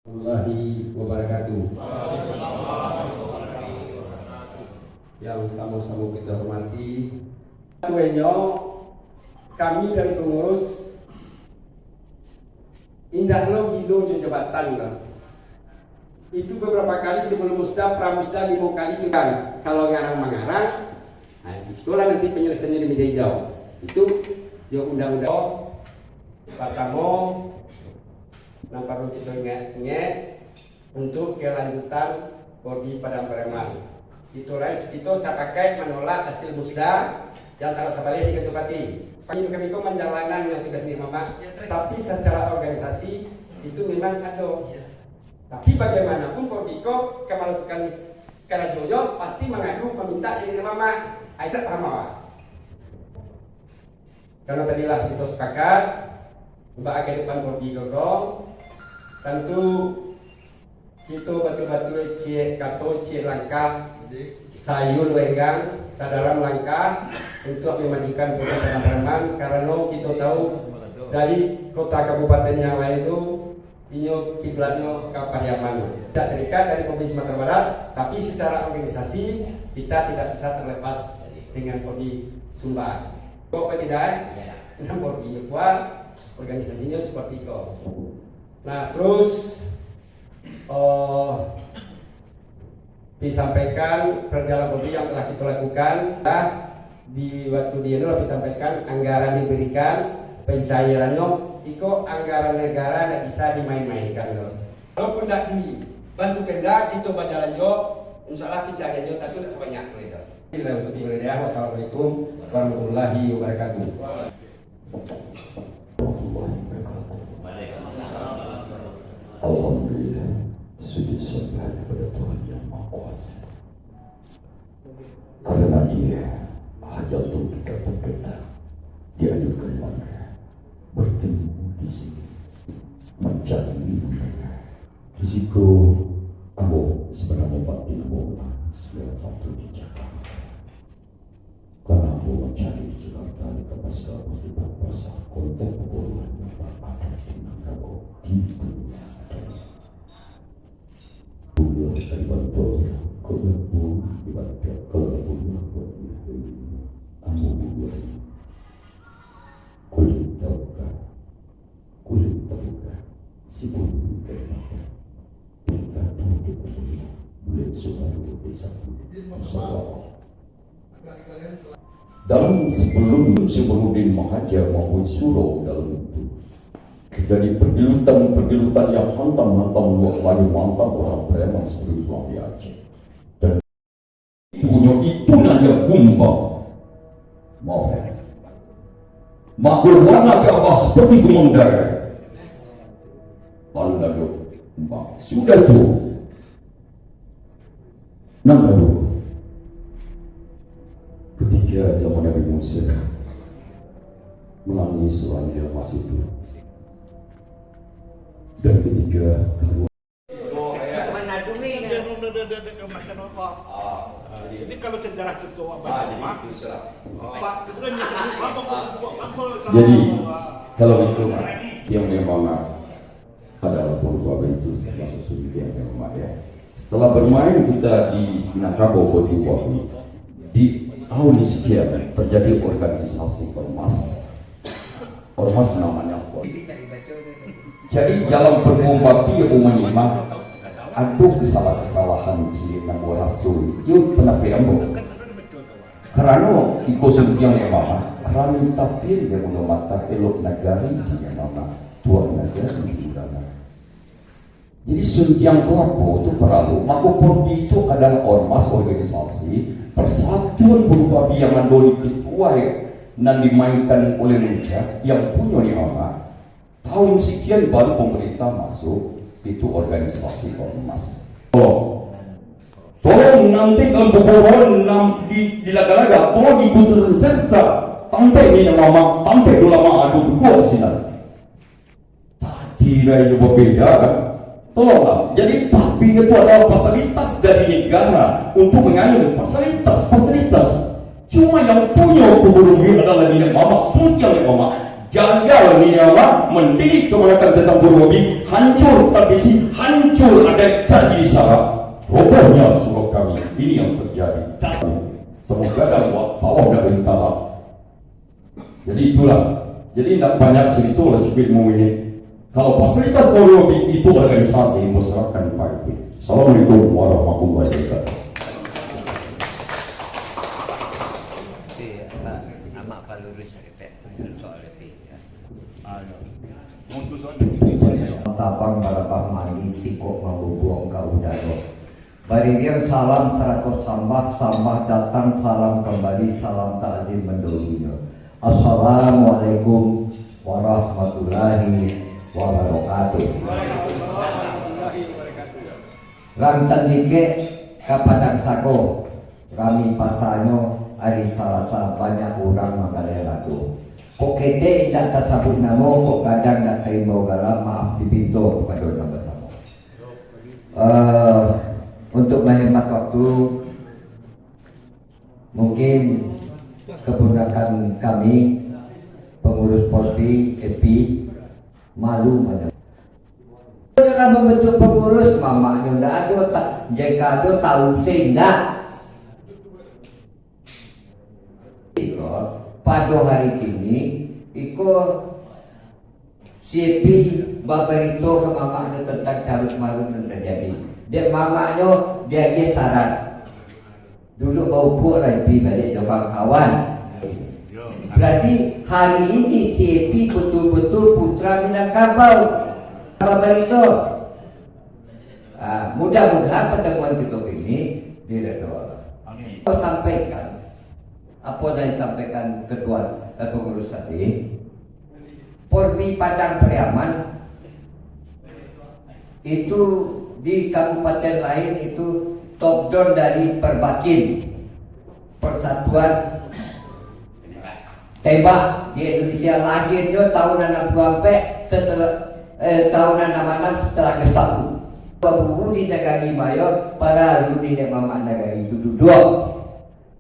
Warahmatullahi wabarakatuh. Yang sama-sama kita hormati, tuenyo kami dari pengurus indah lo gido jabatan lah. Itu beberapa kali sebelum musda, pramusda 5 kali kan. Kalau ngarang-mengarang, nah, di sekolah nanti penyelesaiannya di meja hijau. Itu dia undang-undang pertama yang perlu kita ingat untuk kelanjutan bodi padang preman. Itulah itu saya pakai menolak hasil musda yang kalau sebalik diketupati. Kami itu menjalankan yang tugas di mama, tapi secara organisasi itu memang ada. Tapi bagaimanapun Bordiko melakukan kerajoyo pasti mengadu meminta dari mama. Ada paham apa? Karena tadilah kita sepakat mbak agak depan Bordiko tentu kita batu-batu cie kato cie langkah sayur lenggang sadaran langkah untuk memajukan kota Pariaman, karena kita tahu dari kota kabupaten yang lain itu inyo kiblatnya ke Pariaman. Tidak terikat dari Provinsi Sumatera Barat, tapi secara organisasi kita tidak bisa terlepas dengan Pordi Sumbar. Kok tidak? Nah, Pordi kuat, organisasinya seperti itu. Nah, terus disampaikan perjalanan Pordi yang telah kita lakukan. Di waktu dia itu disampaikan anggaran diberikan, pencairannya itu anggaran negara tidak bisa dimain-mainkan. Walaupun tidak dibantu Pemda, kita berjalan jo, insya Allah pencairan jo tapi tidak sebanyak itu. Untuk Indonesia, wassalamualaikum warahmatullahi wabarakatuh. Alhamdulillah, sujud sembah kepada Tuhan yang Maha Kuasa. Karena Dia hajat untuk kita berdetak, dianjurkan mereka bertemu di sini, mencari mereka. Risiko Abo sebenarnya batin Abo segala satu di Jakarta. Karena Abo mencari di Jakarta di kapasitas di pasar konten pembohongan yang berada dengan Abo di dunia. Dari bantuan kau berpuluh di bawah kalau punya kamu buat kulit terbuka si pun terbuka kita tuh kita boleh suka bisa dalam sebelum Mahaja maupun Suro dalam itu jadi pergelutan yang hantam lagi mantap orang preman seperti Bang Aceh dan punya itu nanya gumba mau makul warna ke atas seperti gunung darah lalu nanya gumba sudah tuh nangka dulu ketika zaman Nabi Musa menangis selama masih itu dan ketiga jadi kalau sejarah itu jadi kalau itu yang memang adalah Purwa itu masuk sudut yang memang ya. Setelah bermain kita di Nakabo Bodiwawi di tahun sekian terjadi organisasi ormas namanya jadi jalan pergumbapi umumnya ada kesalahan cina rasul yuk pernah peambo karena ikut yang mama karena tapi dia punya mata elok negara dia mama tuan negara di udara jadi suntiang kelapo itu perlu maka Pordi itu adalah ormas organisasi persatuan pergumbapi yang andoli ketua dan dimainkan oleh Nujak yang punya ni mama tahun sekian baru pemerintah masuk itu organisasi ormas. Tolong nanti dalam pembohongan di laga-laga tolong diputuskan serta sampai ni nama sampai ulama adu dua sinar. Tadi raya berbeda kan? Tolonglah. Jadi tapi itu adalah fasilitas dari negara untuk mengayun fasilitas. Cuma yang punya pembohongan adalah ni nama suntiang mama. Gagal ni Allah mendidik kemerdekaan tentang Purwobi hancur tapi si hancur muncul ada janji syarat, robohnya surau kami. Ini yang terjadi. Semoga dalam sawah dan bintang. Jadi itulah. Jadi tidak banyak cerita lah cubit mau ini. Kalau fasilitas polio itu organisasi masyarakat di Paripin. Assalamualaikum warahmatullahi wabarakatuh. Amak palurus sakit soal lebih ya. Untuk soal itu Tabang balapang mandi sikok mabubuang kau udaro. Barigir salam 100 sambah datang salam kembali salam takzim mendulunya. Assalamualaikum warahmatullahi wabarakatuh. Rantan dike kapadang sako rami pasanyo hari Selasa banyak orang mengalela tu. Kok kete tidak tersebut namo, kok kadang nak terima galam maaf dipintu kepada orang bersama. Untuk menghemat waktu, mungkin keponakan kami pengurus Polri EPI malu banyak. Dengan membentuk pengurus, mamanya tidak ada, jika ada tahu sehingga. Pada hari ini, CP babarito ke mamanya tentang carut marut yang terjadi. Dia mamanya dia syarat. Dulu bau buat lagi balik jawab kawan. Berarti hari ini CP betul-betul putra Minangkabau. Babarito. Mudah-mudahan pertemuan kita ini diredor. Sampaikan. Apa yang disampaikan ketua pengurus tadi, Polri Padang Pariaman itu di kabupaten lain itu top down dari Perbakin, Persatuan Tembak di Indonesia, lahirnya tahun 60 setelah tahun 66 setelah Gestapo. Babu di negara Mayor pada di Mama negara itu dua.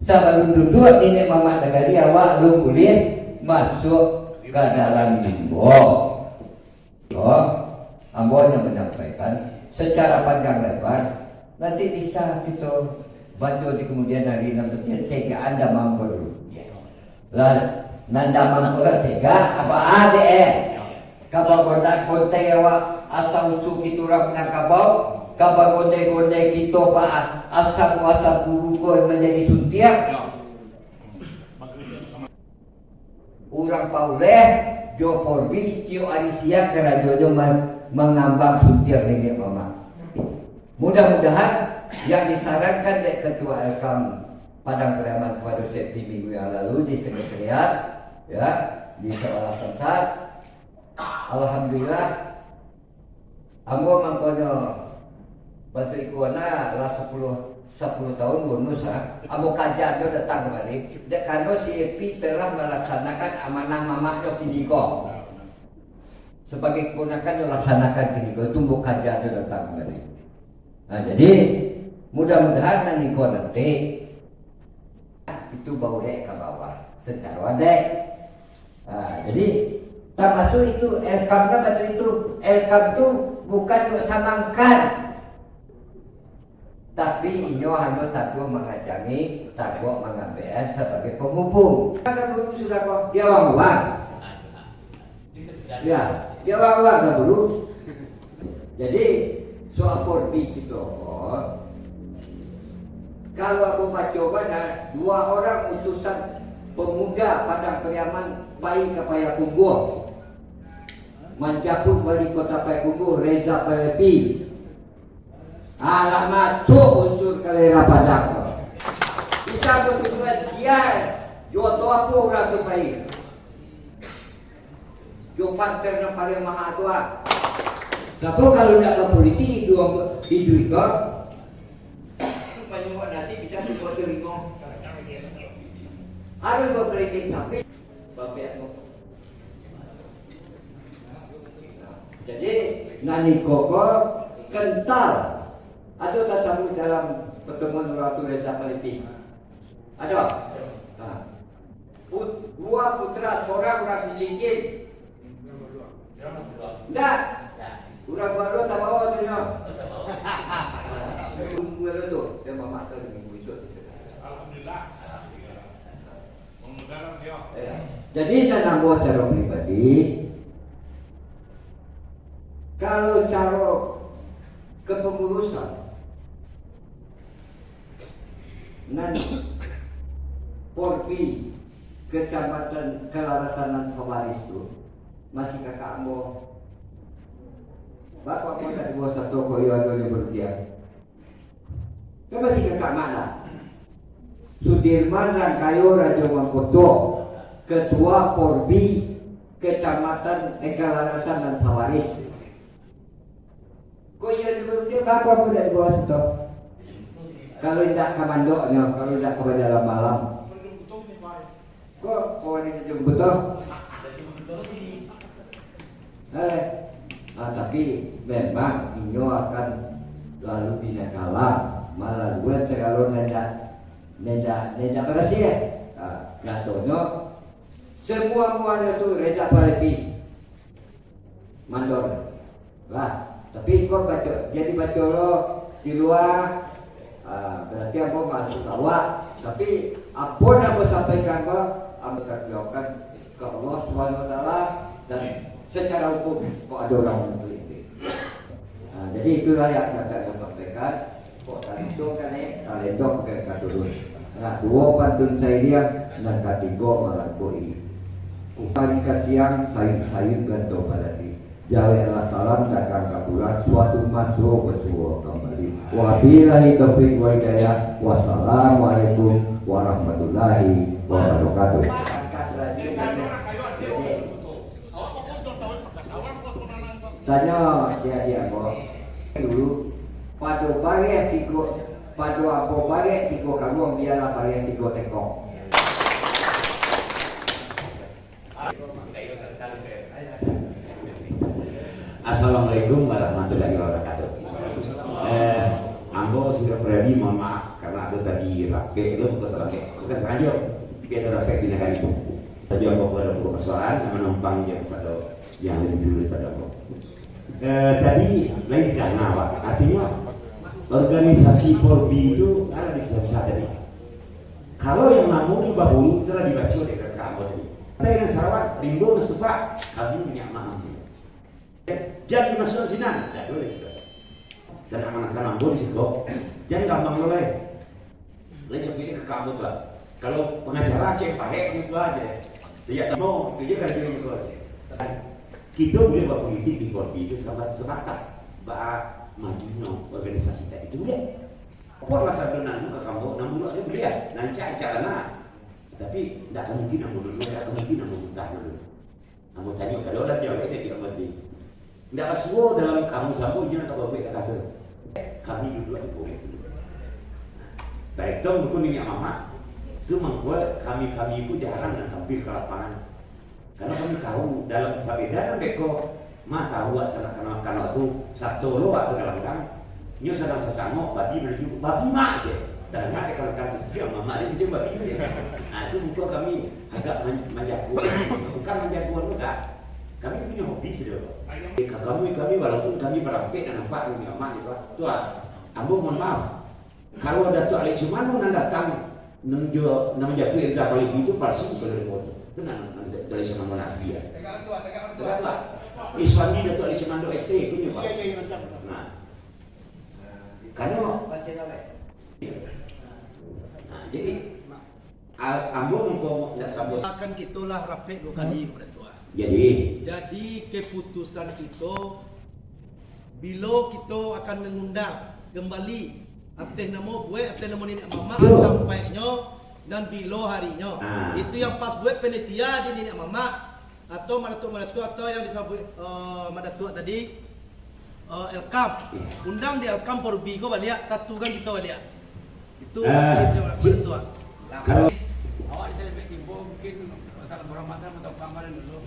Sebelum duduk ini mama negari awak lu boleh masuk ke dalam limbo. Ambon yang menyampaikan secara panjang lebar. Nanti bisa kita bantu di kemudian hari nanti sehingga anda mampu dulu. Lah, nanda mampu lah sehingga apa ada Kabau kontak awak asal usul kita orang Minangkabau. Kabar gondai-gondai kita pak asap burukon menjadi suntiak. Orang pauleh jo Polri cio arisiak kerana jo mengambang suntiak dengan mama. Mudah-mudahan yang disarankan oleh Ketua Elkam Padang Pariaman kepada CP minggu yang lalu di sekretariat ya di sekolah sentat. Alhamdulillah ambo mangkono bantu ikuana lah 10 tahun bonus abo kajian dia datang kembali. Dek karena si Epi telah melaksanakan amanah mamahnya Kiniko. Sebagai keponakan dia laksanakan Kiniko, tumbuh kajian dia datang kembali. Nah jadi mudah-mudahan Kiniko nanti itu bau dek ke bawah secara wadek. Nah, jadi termasuk itu Elkam kan itu Elkam itu bukan untuk samangkan. Tapi ini hanya takwa mengajangi, takwa mengambil sebagai penghubung. Kata guru sudah kok dia uang. Ya, dia uang tak guru. Jadi soal Polri itu, kalau aku coba dua orang utusan pemuda Padang Pariaman baik ke Payakumbuh, Manjaput wali kota Payakumbuh Reza Palepi. Alamat unsur kelera Padang. Bisa bertujuan dia joto apa orang terbaik. Jo panter yang paling maha tua. Tapi kalau tidak ke politik hidup kau banyak nasi bisa dibuat ringo. Harus berpolitik tapi bapak. Jadi nani koko kental. Ada tak sambut dalam pertemuan Ratu Reza Palepi? Ada? Nah. Dua putra, seorang orang sedikit. Tidak. Kurang baru tak bawa tu. Dia mama tahu minggu esok di sana. Alhamdulillah. Mengudaran dia. Ya. Jadi dan ambo cara pribadi, kalau cara kepengurusan nan Porpi Kecamatan Kelarasanan Khawaris itu masih kakak ambo. Bapak pun tak buat satu koyo ada di berdiam. Kan masih kakak mana? Sudirman Rangkayo Raja Mangkoto, Ketua Porbi Kecamatan Kelarasan dan Khawaris. Koyo di berdiam bapak pun tak buat satu. Kalau tidak ke mandoknya, kalau tidak ke dalam malam. Kok kawan ini jemput toh? Tapi memang inyo akan lalu binakalam, malah buat kalau neda berhasil ya. Contohnya semua muanya tu reza palepi mandor lah. Tapi kok baca, jadi baca lo di luar. Berarti aku masuk awak. Tapi apa yang aku sampaikan ke aku jawabkan ke Allah SWT dan secara hukum kok ada orang meneliti. Jadi itulah yang akan saya sampaikan. Kok talento kan talento ke katurun. Nah, dua pantun saya dia dan ketiga melakui. Upari kasiang sayur ganto palati. Jawablah salam datang kabulan suatu masuk bersuara kembali. Wabillahi taufiq wa hidayah. Wassalamualaikum warahmatullahi wabarakatuh. Tanya dia kok dulu padu bare tiko padu apa bare tiko kamu biarlah bare tiko tekok. Assalamualaikum warahmatullahi wabarakatuh. Ambo sudah pribadi mohon maaf karena ada tadi rakyat itu bukan sengaja kita rakyat di negara itu. Tadi ambo pada persoalan menumpang yang pada yang lebih dulu pada ambo. Tadi lain dana Pak. Artinya organisasi Porbi itu ada di bisa tadi. Kalau yang namun bahulu telah dibaca oleh kakak ambo tadi. Kita yang Sarawak Rimbo Mesupa kami punya mana? Jangan masuk sinan, tidak boleh. Saya amanahkan ambo di situ. Jangan gampang mulai. Lain seperti ke kamu lah. Kalau pengacara cek pakai gitu aja. Saya mau itu aja kan gitu aja. Kita boleh buat politik di Porbi itu sebatas bah majuno organisasi kita itu boleh. Apa rasa benar ke kamu? Namun aja boleh ya. Nanti acara tapi tidak mungkin namun dulu, tidak mungkin namun mudah dulu. Namun tanya kalau orang jawab ini dia mati. Tidak semua dalam kamu sabu jangan kau buat kata. Kami duduk di boleh dulu. Baik dong bukan ini mama. Itu membuat kami itu jarang dan hampir ke lapangan. Karena kami tahu dalam perbedaan beko mah tahu asal karena itu satu lo atau dalam gang. Nyo sedang sesama babi menuju babi mak je. Dan ada kalau kata dia mama ini je babi je. Nah itu bukan kami agak menjagoan. Bukan menjagoan enggak. Kami punya hobi sudah. Kami walaupun kami berampek dan nampak dunia emak juga. Tuh, ambo mohon maaf. Kalau ada tuh Ali Cumano yang datang menjatuh irza paling itu palsu kalau remote. Itu nanti dari sana monastia. Tegak tua. Iswani Datuk Ali Cumano ST punya Pak. Nah, karena nah, jadi ambo mengko tidak sambut. Akan kitulah rapek 2 kali kepada Tuhan. Jadi keputusan kita bila kita akan mengundang kembali atas nama buat atas nama nenek mama sampainya dan bila harinya. Itu yang pas buat penitia di nenek mama atau madatuk atau yang disebut madatuk tadi Elkam. Undang di Elkam Porbi kau balik satu kan kita balik. Itu madatuk. Kalau awak di televisi timbo mungkin masalah Ramadan atau kamaran dulu.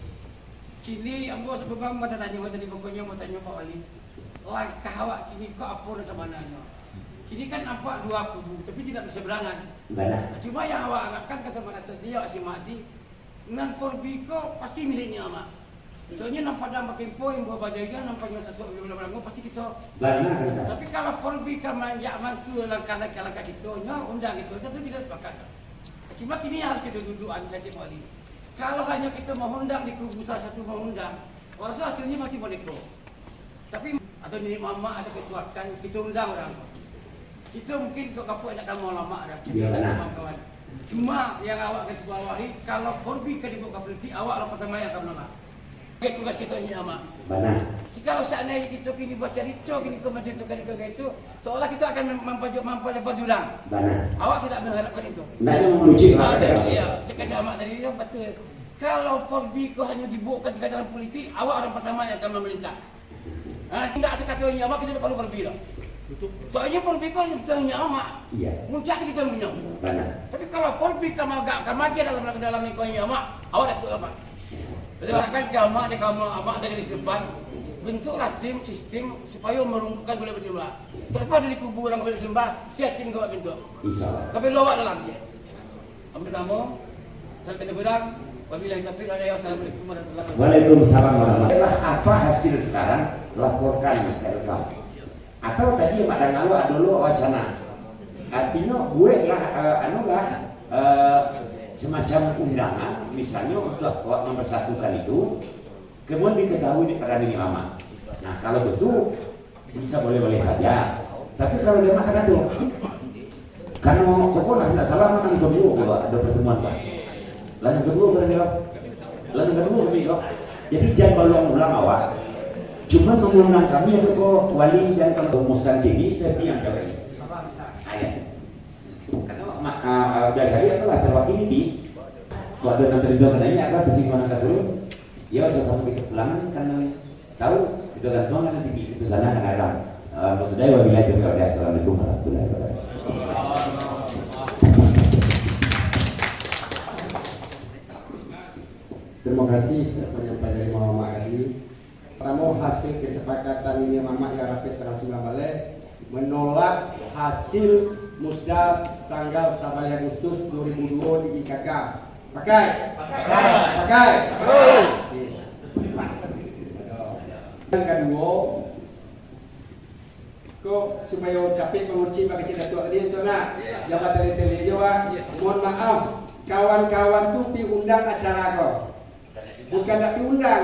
Kini ambo sebelum mata tanya tadi pokoknya mau tanya Pak Wali. Langkah awak kini kok apa sebenarnya? Kini kan nampak dua kubu tapi tidak berseberangan. Benar. Cuma yang awak anggapkan kata mana tadi awak si mati. Nan Porbi kok pasti miliknya mak. Soalnya nampak dah makin poin buat bajaga nampaknya sesuatu yang belum pasti kita. Benar kan? Tapi kalau Polri kan manjak masuk langkah-langkah itu, undang itu, tentu bisa sepakat. Cuma kini harus kita duduk Cik Wali. Kalau hanya kita mengundang di kubu salah satu mengundang, rasa hasilnya masih boneko. Tapi atau nenek mama atau ketua kan kita undang orang. Kita mungkin kok kapuk nak kamu lama dah. Ya, kawan-kawan. Cuma yang awak garis bawahi, kalau Polri ke dibuka politik, awak lah pertama yang akan menolak. Tugas kita ini amat. Benar. Kalau seandainya kita kini buat cerita, kini kemudian itu, seolah kita akan memperlebar jurang. Benar. Awak tidak mengharapkan itu. Nah, itu menguji Ya, cakap amat tadi itu betul. Kalau Polri kau hanya dibuka ke dalam politik, awak orang pertama yang akan memerintah. Tidak sekatanya awak kita tak perlu Polri lah. Soalnya Polri kau hanya awak. Iya. Muncak kita punya. Benar. Tapi kalau Polri kau agak maju dalam kau hanya awak dah tu awak. Berdasarkan jamaah di kamar amak dari depan, bentuklah tim sistem supaya merumpukan boleh berjumlah. Terlepas dari kubu orang boleh sembah, siap tim kau bentuk. Insyaallah. Tapi lawak dalam je. Ambil sama, sampai seberang. Wabillahi taufiq wal hidayah. Assalamualaikum warahmatullahi wabarakatuh. Waalaikumsalam warahmatullahi wabarakatuh. Apa hasil sekarang? Laporkan ke rekam. Atau tadi Mak Dangalu dulu wacana. Artinya gue lah semacam undangan misalnya untuk mempersatukan itu kemudian diketahui pada diri mama. Nah kalau betul bisa boleh-boleh saja, tapi kalau dia mengatakan tuh karena pokoknya tidak salah memang kedua kalau ada pertemuan Pak lalu kedua berjawab lalu kedua berjawab jadi jangan berulang-ulang awak cuma mengundang kami yang ke wali dan kalau musang tinggi itu yang kami ayat karena biasanya itulah terwakili di kalau ada nanti itu kenanya apa kesimpulan kata dulu ya sesuatu kepulangan karena tahu itu gantung nanti di itu sana akan ada maksudnya wabillahi taufiq wal hidayah. Assalamualaikum warahmatullahi wabarakatuh. Terima kasih penyampaian dari Mama Adi. Pertama hasil kesepakatan ini Mama yang rapid transfer balik menolak hasil musda tanggal 1 Agustus 2002 di IKK. Pakai. Yang kedua, kok supaya capek menguci pakai si datuk tadi itu nak jabatan telejo mohon maaf kawan-kawan tuh diundang acara kok bukan tak diundang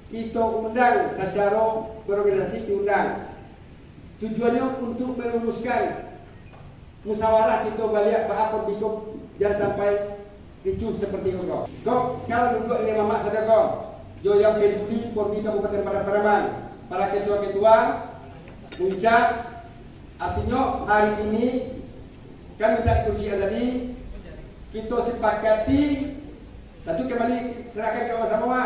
kita undang secara berorganisasi diundang tujuannya untuk meluruskan musyawarah kita balik apa dikop jangan sampai ricuh seperti itu kok kalau duduk ini mama sadar kok yo yang peduli Polri Kabupaten Padang para ketua-ketua puncak artinya hari ini kami minta kursi tadi kita sepakati tentu kembali serahkan ke awak semua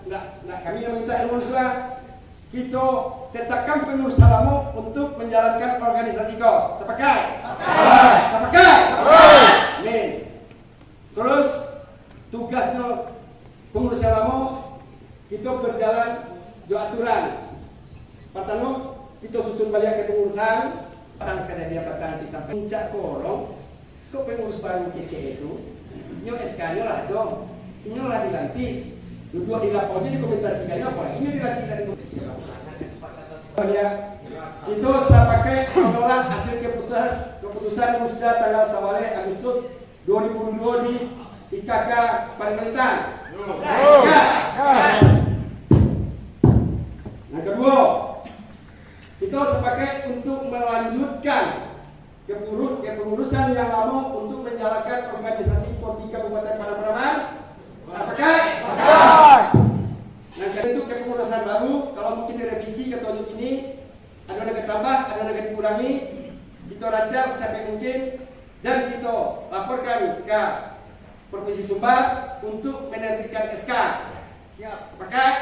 nak kami meminta ilmu suah kita tetapkan penuh salamu untuk menjalankan organisasi kau sepakat amin terus tugasnya pengurus salamu kita berjalan dua aturan pertama kita susun balik ke pengurusan tentang kejadian petang sampai puncak kolong kok pengurus baru kece itu nyo SK-nya lah dong nyo lah dilantik duduk di lapor jadi komentasikannya apa ini dilantik dari ya itu saya pakai menolak hasil keputusan musda tanggal 1 Agustus 2002 di IKK Parlementan. Yang kedua kita sepakat untuk melanjutkan kepengurusan yang lama untuk menjalankan organisasi Polri Kabupaten Padang. Pakai. Nah, itu kepengurusan baru kalau mungkin direvisi ketonjuk ini ada yang ditambah, ada yang dikurangi, kita rancang sampai mungkin dan kita laporkan ke Provinsi Sumbar untuk menerbitkan SK. Sepakat?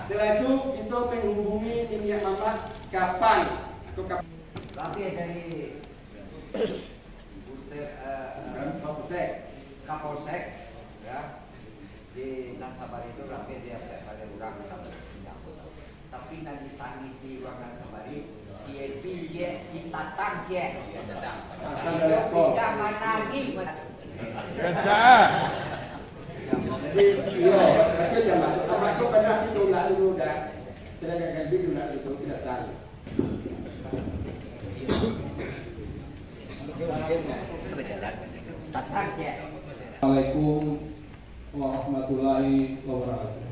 Setelah itu kita menghubungi Minyak Mama kapan atau kapan? Tapi dari Kapolsek ya di Nasabari itu rapi dia pada orang tapi nanti tangisi orang Nasabari CLP dia ditatang dia tidak menangis Jadi iya, itu sama Masuk pada itu lalu dah. Sedangkan kalbi itu lalu itu tidak tahu. Assalamualaikum warahmatullahi wabarakatuh.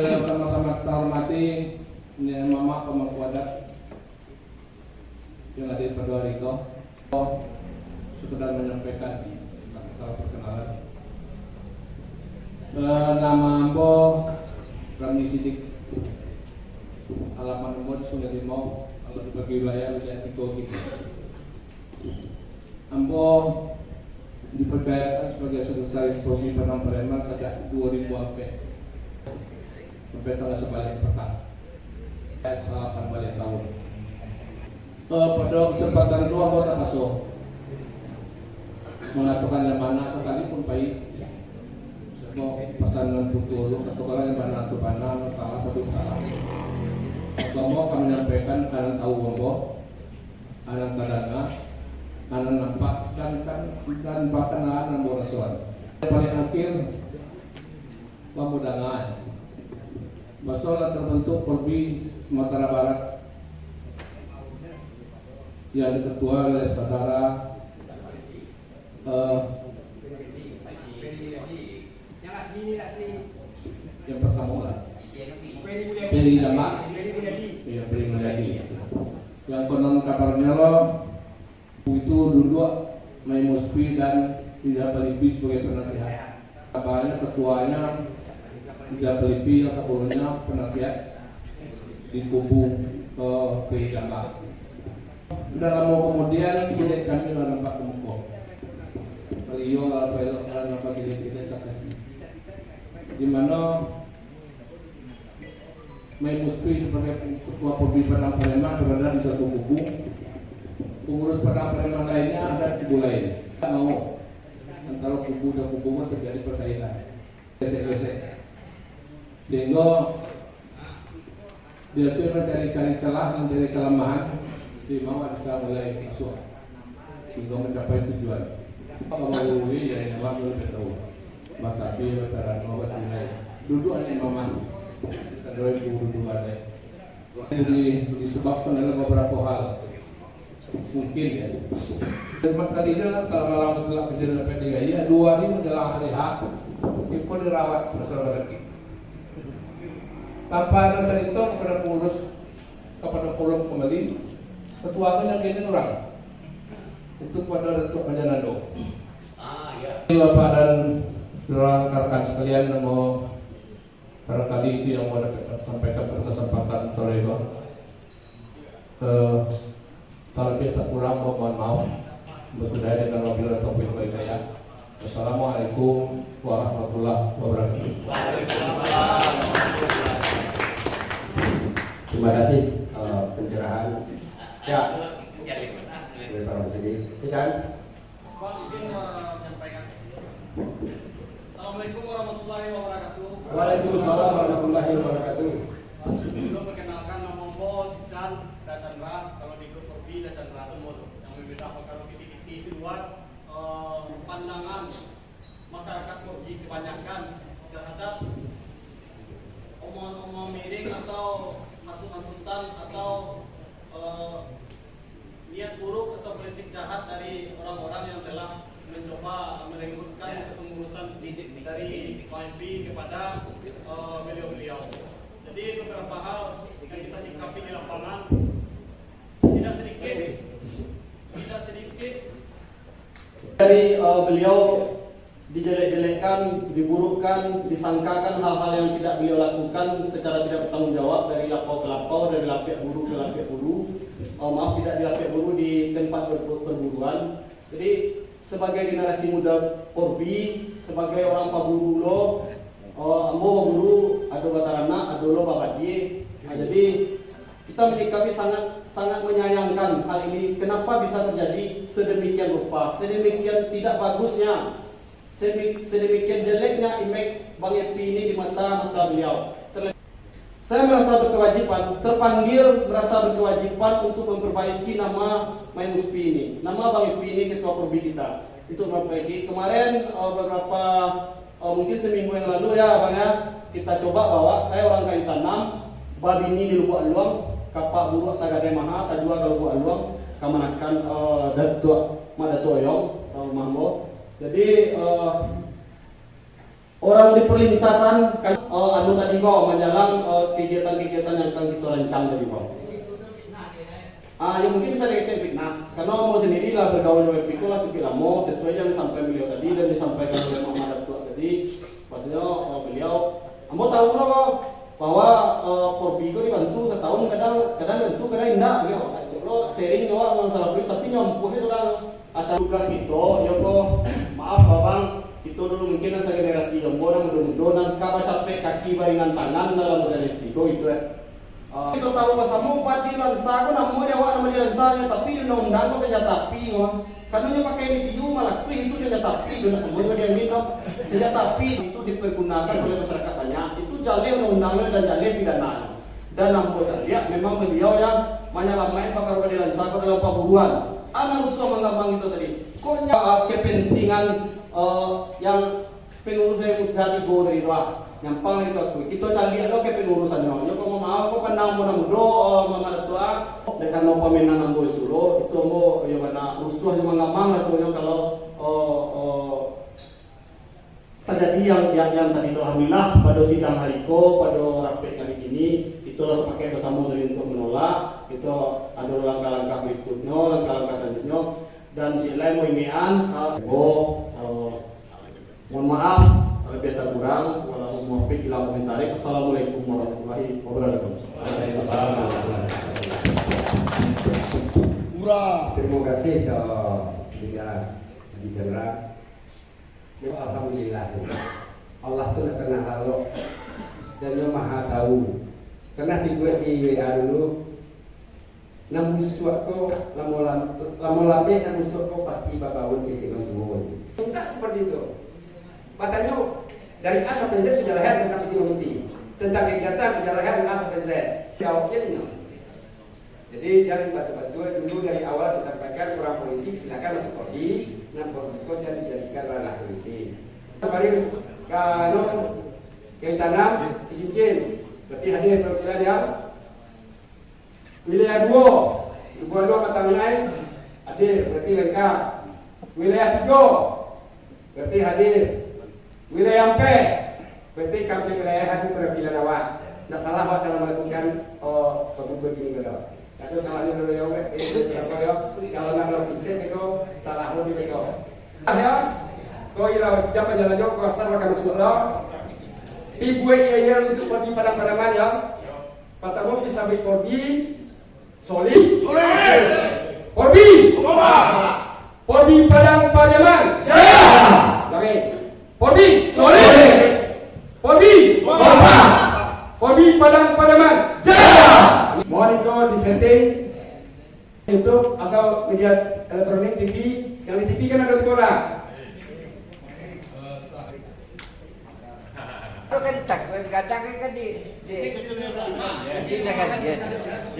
Yang sama-sama kita hormati Mama Pemangku Adat yang hadir pada hari itu, sekedar menyampaikan kata perkenalan. Nama Ambo Ramli Sidik, halaman umur Sungai Limau, kalau dibagi wilayah Wilayah Tigo gitu. Ambo dipercayakan sebagai sekretaris Provinsi Padang Palembang sejak 2000 sampai tanggal sebalik petang. Saya 8 balik tahun. Pada kesempatan itu Ambo tak masuk mengatakan yang mana sekalipun baik. Sebab pasangan putul atau kalau yang mana tu mana salah satu salah. Ambo akan menyampaikan anak tahu Ambo, anak kadana, anak nampak dan bahkan anak borasuan. Yang paling akhir pemudangan. Masalah terbentuk Korbi Sumatera Barat yang diketua oleh saudara yang pertama Peri Damak, Peri Mulyadi. Yang konon kabarnya lo itu duduk Mai Muspi dan Tidak Pelipi sebagai penasihat. Kabarnya ketuanya Tidak Pelipi yang sebelumnya penasihat di kubu Peri Damak. Sudah lama kemudian kulit kami nampak kemuko. Beliau kalau nampak kita kata di mana Mai Muspi sebagai ketua Provinsi Padang Palembang berada di satu kubu. Pengurus Padang Palembang lainnya ada kubu lain. Tak mau antara kubu dan kubu terjadi persaingan. Gesek-gesek. Sehingga dia sudah mencari celah, mencari kelemahan. Di mau bisa mulai masuk hingga mencapai tujuan. Kalau mau ya yang belum tahu. Matapi veteran obat nilai. Duduk ada mama. Kita doain duduk ada. Jadi disebabkan oleh beberapa hal. Mungkin ya. Dan tadinya kalau malam telah kejadian PDI, 2 hari menjelang hari H, itu dirawat bersama sakit. Tanpa ada cerita kepada pengurus kepada forum kembali. Ketua itu yang kini orang itu kepada Datuk Panjanado. Bapak dan saudara rekan sekalian mau barangkali itu yang mau sampaikan pada kesempatan sore itu. Terlebih tak kurang mohon maaf. Bersudah dengan wabillahi taufiq wal hidayah. Wassalamualaikum warahmatullahi wabarakatuh. Terima kasih pencerahan. Ya, dari para segi. Pisan. Pak mungkin menyampaikan. Assalamualaikum warahmatullahi wabarakatuh. Waalaikumsalam warahmatullahi wabarakatuh. Sebelum perkenalkan nama bos dan Chandra, kalau di grup Korbi dan Chandra Tumur yang membedakan kalau kita luar pandangan masyarakat Korbi kebanyakan terhadap omongan-omongan miring atau masuk-masukan atau niat buruk atau politik jahat dari orang-orang yang telah mencoba merekrutkan kepengurusan dari KMP kepada beliau-beliau. Jadi beberapa hal yang kita sikapi di lapangan tidak sedikit dari beliau dijelek-jelekkan, diburukkan, disangkakan hal-hal yang tidak beliau lakukan secara tidak bertanggung jawab dari lapau ke lapau, dari lapiak buru ke lapiak buru. Tidak di lapiak buru di tempat perburuan. Jadi sebagai generasi muda Korbi, sebagai orang Paburulo, ambo Paburu, ado Batarana, ado lo Babadi. Jadi kita menyikapi sangat menyayangkan hal ini. Kenapa bisa terjadi sedemikian rupa, sedemikian tidak bagusnya, sedemikian jeleknya image Bang Epi ini di mata beliau. Saya merasa berkewajiban, merasa berkewajiban untuk memperbaiki nama Mai Muspi ini. Nama Bang Epi ini ketua Korbi kita. Itu memperbaiki. Kemarin beberapa mungkin seminggu yang lalu ya Bang ya, kita coba bawa, saya orang kain tanam, babini di Lubuk Aluang, kapak buruk tagade maha, tajua ke Lubuk Aluang, kamanakan Datuk Madato Oyong, Mambo. Jadi orang di perlintasan anu tadi kok menjalang kegiatan-kegiatan yang akan kita rancang dari Bang. Ya mungkin bisa dikecil fitnah, karena mau sendiri lah bergaul dengan pikul lah cukup lama sesuai yang disampaikan beliau tadi dan disampaikan oleh Mama Datuk tadi. Maksudnya beliau, ambo tahu loh bahwa Porbigo dibantu setahun kadang bantu kadang enggak beliau. Lo sharing nyawa masalah beliau tapi nyampuhnya sudah acara tugas itu, ya kok maaf Babang, itu dulu mungkin asa generasi jombo dan mudah-mudahan kaba capek kaki baringan tangan dalam organisasi itu ya. Kita tahu pasamu pati lansa ko namo dia wa nama di lansanya tapi di undang ko senjata api ko. Karena pakai MCU malah itu senjata api guna semua dia minta senjata api itu dipergunakan oleh masyarakat banyak. Itu jalur undang-undangnya dan jalur pidana. Dan nampo lihat memang beliau yang menyalamain pakar di lansa ko dalam paburuan. Anak usul mengambang itu tadi. Konya kepentingan yang pengurus yang mustahil go dari doa. Nyampang itu aku. Kita cari ada ke pengurusannya. Yo kok mau kok pandang mudo Mama Datua dekan no pamenan ambo sulo itu ambo yo mana rusuh cuma ngamang rasanya kalau terjadi yang tadi itu alhamdulillah pada sidang hariko pada rapet kali ini itulah semakin bersama dari untuk menolak itu ada langkah-langkah berikutnya langkah-langkah selanjutnya dan selain muimian mohon maaf lebih tak kurang, walau muafiq ila komentari. Assalamualaikum warahmatullahi wabarakatuh. Terima kasih ke Haji Jenderal. Alhamdulillah. Allah tu nak kena halok dan Dia Maha tahu. Pernah dibuat di WA dulu. Namun suatu lama labeh namun suatu pasti babawun kecil tuan. Enggak seperti itu. Makanya dari A sampai Z penjelasan tentang inti tentang kegiatan penjelasan A sampai Z jawabnya. Jadi jangan batu-batu dulu dari awal disampaikan kurang politik silakan masuk kodi dan politik jangan dijadikan ranah politik. Kemarin kalau kain tanam cincin berarti hadir perwakilan yang wilayah 2 matang lain hadir berarti lengkap. Wilayah 3 berarti hadir. Wilayah MP, berarti kami wilayah hati perwakilan awak. Tidak salah awak dalam melakukan pengubah ini kalau. Itu salahnya dulu ya, kalau nak lo pincet itu salah lo di bego. Ya, kau ilah jam jalan jauh kau asal makan masuk lo. Dibuat ia untuk pergi padang-padangan ya. Pertama bisa berpergi solid. Pergi. Pergi padang-padangan. Jaya. Baik. Porbi solid, Porbi kompak, Porbi padang-padangan jaya. Mohon itu disetting YouTube atau media elektronik TV. Yang di TV kan ada sekolah. Itu kan tak kadang kan di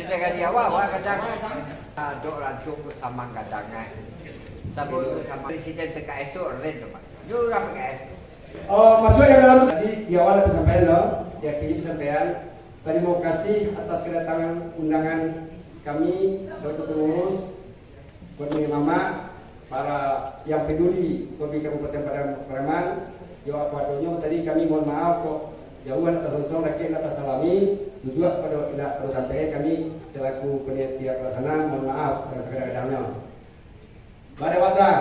negara Jawa kadang dok langsung sama kadangnya. Tapi sama presiden PKS itu red Pak. Juga PKS. Masuk yang dalam tadi di awal disampaikan loh, di akhir disampaikan. Terima kasih atas kedatangan undangan kami selaku pengurus, buat Mama, para yang peduli Kopi Kabupaten Pademangan. Yo apa adanya tadi kami mohon maaf kok jauhan atas sosok rakyat atas salami. Juga pada tidak perlu sampai kami selaku panitia pelaksana mohon maaf atas segala-galanya. Pada wata.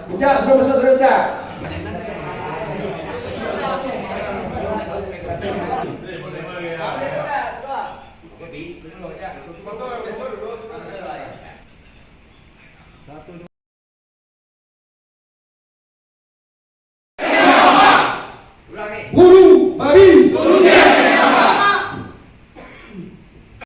Bicara sebelum selesai.